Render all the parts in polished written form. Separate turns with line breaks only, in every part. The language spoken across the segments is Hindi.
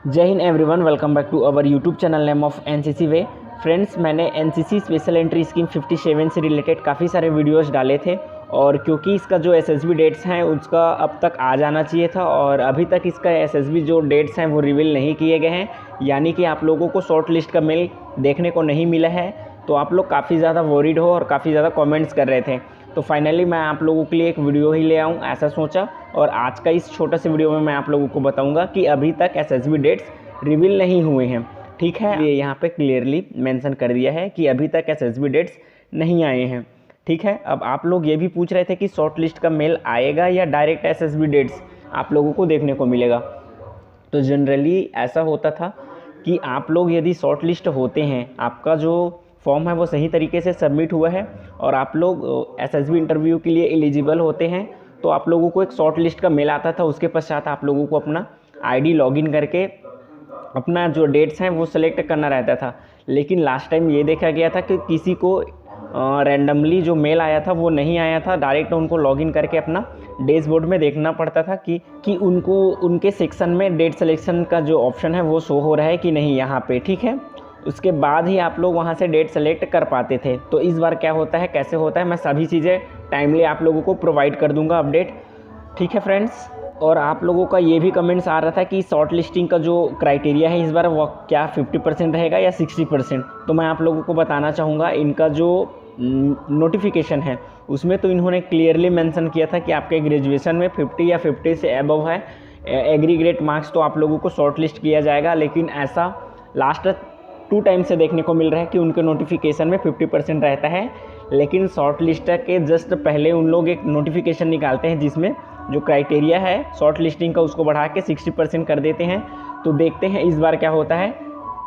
जय हिंद everyone, welcome back to our YouTube channel name of NCC way. Friends, मैंने एनसीसी स्पेशल एंट्री स्कीम 57 से रिलेटेड काफ़ी सारे वीडियोस डाले थे और क्योंकि इसका जो एसएसबी डेट्स हैं उसका अब तक आ जाना चाहिए था और अभी तक इसका एसएसबी जो डेट्स हैं वो रिवील नहीं किए गए हैं, यानी कि आप लोगों को शॉर्ट लिस्ट का मेल देखने को नहीं मिला है। तो आप लोग काफ़ी ज़्यादा वरीड हो और काफ़ी ज़्यादा कमेंट्स कर रहे थे, तो फाइनली मैं आप लोगों के लिए एक वीडियो ही ले आऊँ ऐसा सोचा। और आज का इस छोटे से वीडियो में मैं आप लोगों को बताऊंगा कि अभी तक एसएसबी डेट्स रिवील नहीं हुए हैं। ठीक है, ये यहाँ पे क्लियरली मेंशन कर दिया है कि अभी तक एसएसबी डेट्स नहीं आए हैं। ठीक है, अब आप लोग ये भी पूछ रहे थे कि शॉर्ट लिस्ट का मेल आएगा या डायरेक्ट एसएसबी डेट्स आप लोगों को देखने को मिलेगा। तो जनरली ऐसा होता था कि आप लोग यदि शॉर्ट लिस्ट होते हैं, आपका जो फॉर्म है वो सही तरीके से सबमिट हुआ है और आप लोग एसएसबी इंटरव्यू के लिए एलिजिबल होते हैं, तो आप लोगों को एक शॉर्ट लिस्ट का मेल आता था। उसके पश्चात आप लोगों को अपना आईडी लॉगिन करके अपना जो डेट्स हैं वो सेलेक्ट करना रहता था। लेकिन लास्ट टाइम ये देखा गया था कि किसी को रैंडमली जो मेल आया था वो नहीं आया था, डायरेक्ट उनको लॉगिन करके अपना डैशबोर्ड में देखना पड़ता था कि उनको उनके सेक्शन में डेट सिलेक्शन का जो ऑप्शन है वो शो हो रहा है कि नहीं यहाँ पे। ठीक है, उसके बाद ही आप लोग वहाँ से डेट सेलेक्ट कर पाते थे। तो इस बार क्या होता है, कैसे होता है, मैं सभी चीज़ें टाइमली आप लोगों को प्रोवाइड कर दूंगा अपडेट। ठीक है फ्रेंड्स, और आप लोगों का ये भी कमेंट्स आ रहा था कि शॉर्ट लिस्टिंग का जो क्राइटेरिया है इस बार वो क्या 50% रहेगा या 60%। तो मैं आप लोगों को बताना चाहूँगा, इनका जो नोटिफिकेशन है उसमें तो इन्होंने क्लियरली मेंशन किया था कि आपके ग्रेजुएशन में 50 या 50 से अबव है एग्रीगेट मार्क्स तो आप लोगों को शॉर्ट लिस्ट किया जाएगा। लेकिन ऐसा लास्ट 2 टाइम से देखने को मिल रहा है कि उनके नोटिफिकेशन में 50% रहता है, लेकिन शॉर्ट लिस्ट के जस्ट पहले उन लोग एक नोटिफिकेशन निकालते हैं जिसमें जो क्राइटेरिया है शॉर्ट लिस्टिंग का उसको बढ़ा के 60% कर देते हैं। तो देखते हैं इस बार क्या होता है।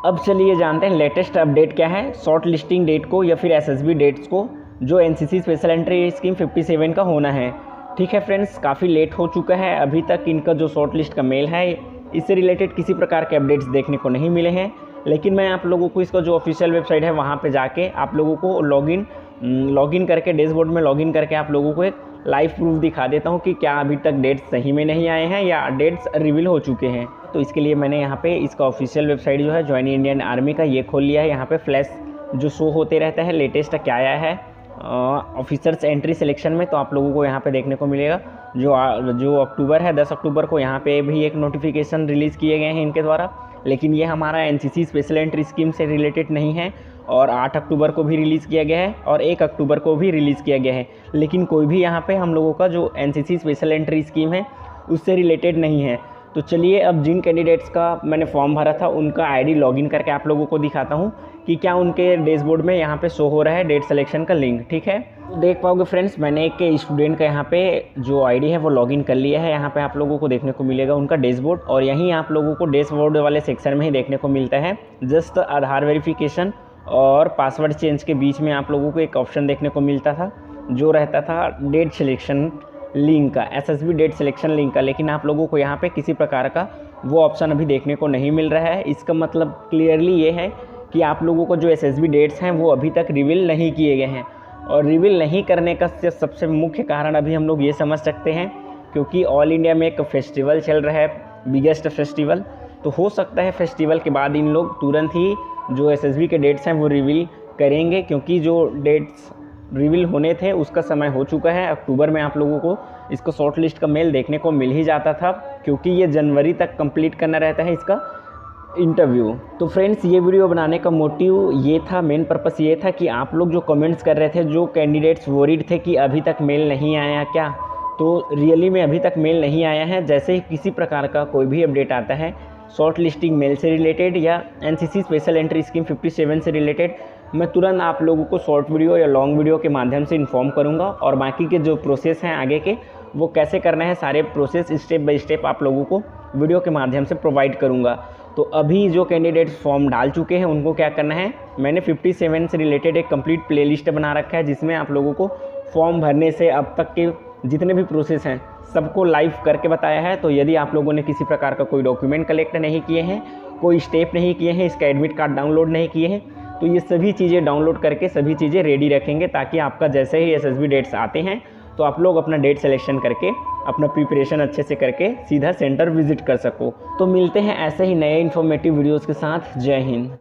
अब चलिए जानते हैं लेटेस्ट अपडेट क्या है शॉर्ट लिस्टिंग डेट को या फिर एसएसबी डेट्स को जो एनसीसी स्पेशल एंट्री स्कीम 57 का होना है। ठीक है फ्रेंड्स, काफ़ी लेट हो चुका है, अभी तक इनका जो शॉर्ट लिस्ट का मेल है इससे रिलेटेड किसी प्रकार के अपडेट्स देखने को नहीं मिले हैं। लेकिन मैं आप लोगों को इसका जो ऑफिशियल वेबसाइट है वहाँ पे जाके आप लोगों को लॉगिन करके डैशबोर्ड में लॉगिन करके आप लोगों को एक लाइव प्रूफ दिखा देता हूँ कि क्या अभी तक डेट्स सही में नहीं आए हैं या डेट्स रिवील हो चुके हैं। तो इसके लिए मैंने यहाँ पे इसका ऑफिशियल वेबसाइट जो है ज्वाइन इंडियन आर्मी का ये खोल लिया है। यहाँ पे फ्लैश जो शो होते रहता है लेटेस्ट क्या आया है ऑफिसर्स एंट्री सिलेक्शन में, तो आप लोगों को यहाँ पे देखने को मिलेगा जो अक्टूबर है 10 अक्टूबर को यहाँ पे भी एक नोटिफिकेशन रिलीज़ किए गए हैं इनके द्वारा। लेकिन ये हमारा एनसीसी स्पेशल एंट्री स्कीम से रिलेटेड नहीं है और 8 अक्टूबर को भी रिलीज़ किया गया है और 1 अक्टूबर को भी रिलीज़ किया गया है। लेकिन कोई भी यहाँ पे हम लोगों का जो एनसीसी स्पेशल एंट्री स्कीम है उससे रिलेटेड नहीं है। तो चलिए अब जिन कैंडिडेट्स का मैंने फॉर्म भरा था उनका आईडी लॉगिन करके आप लोगों को दिखाता हूँ कि क्या उनके डैशबोर्ड में यहाँ पे शो हो रहा है डेट सिलेक्शन का लिंक। ठीक है, तो देख पाओगे फ्रेंड्स, मैंने एक स्टूडेंट का यहाँ पे जो आईडी है वो लॉगिन कर लिया है। यहाँ पे आप लोगों को देखने को मिलेगा उनका डैशबोर्ड और यहीं आप लोगों को डैशबोर्ड वाले सेक्शन में ही देखने को मिलता है जस्ट आधार वेरिफिकेशन और पासवर्ड चेंज के बीच में आप लोगों को एक ऑप्शन देखने को मिलता था जो रहता था डेट सिलेक्शन लिंक का, एसएसबी डेट सिलेक्शन लिंक का। लेकिन आप लोगों को यहाँ पे किसी प्रकार का वो ऑप्शन अभी देखने को नहीं मिल रहा है। इसका मतलब क्लियरली ये है कि आप लोगों को जो एसएसबी डेट्स हैं वो अभी तक रिवील नहीं किए गए हैं। और रिवील नहीं करने का सबसे मुख्य कारण अभी हम लोग ये समझ सकते हैं क्योंकि ऑल इंडिया में एक फेस्टिवल चल रहा है, बिगेस्ट फेस्टिवल। तो हो सकता है फेस्टिवल के बाद इन लोग तुरंत ही जो एसएसबी के डेट्स हैं वो रिवील करेंगे, क्योंकि जो डेट्स रिवील होने थे उसका समय हो चुका है। अक्टूबर में आप लोगों को इसको शॉर्ट लिस्ट का मेल देखने को मिल ही जाता था क्योंकि ये जनवरी तक कंप्लीट करना रहता है इसका इंटरव्यू। तो फ्रेंड्स, ये वीडियो बनाने का मोटिव ये था, मेन पर्पस ये था कि आप लोग जो कमेंट्स कर रहे थे, जो कैंडिडेट्स वरीड थे कि अभी तक मेल नहीं आया क्या, तो रियली में अभी तक मेल नहीं आया है। जैसे ही किसी प्रकार का कोई भी अपडेट आता है शॉर्ट लिस्टिंग मेल से रिलेटेड या एनसीसी स्पेशल एंट्री स्कीम 57 से रिलेटेड, मैं तुरंत आप लोगों को शॉर्ट वीडियो या लॉन्ग वीडियो के माध्यम से इन्फॉर्म करूंगा और बाकी के जो प्रोसेस हैं आगे के वो कैसे करना है सारे प्रोसेस स्टेप बाय स्टेप आप लोगों को वीडियो के माध्यम से प्रोवाइड करूंगा। तो अभी जो कैंडिडेट्स फॉर्म डाल चुके हैं उनको क्या करना है, मैंने 57 से रिलेटेड एक कंप्लीट प्लेलिस्ट बना रखा है जिसमें आप लोगों को फॉर्म भरने से अब तक के जितने भी प्रोसेस हैं सबको लाइव करके बताया है। तो यदि आप लोगों ने किसी प्रकार का कोई डॉक्यूमेंट कलेक्ट नहीं किए हैं, कोई स्टेप नहीं किए हैं, इसका एडमिट कार्ड डाउनलोड नहीं किए हैं, तो ये सभी चीज़ें डाउनलोड करके सभी चीज़ें रेडी रखेंगे ताकि आपका जैसे ही एसएसबी डेट्स आते हैं तो आप लोग अपना डेट सिलेक्शन करके अपना प्रिपरेशन अच्छे से करके सीधा सेंटर विजिट कर सको। तो मिलते हैं ऐसे ही नए इन्फॉर्मेटिव वीडियोज़ के साथ। जय हिंद।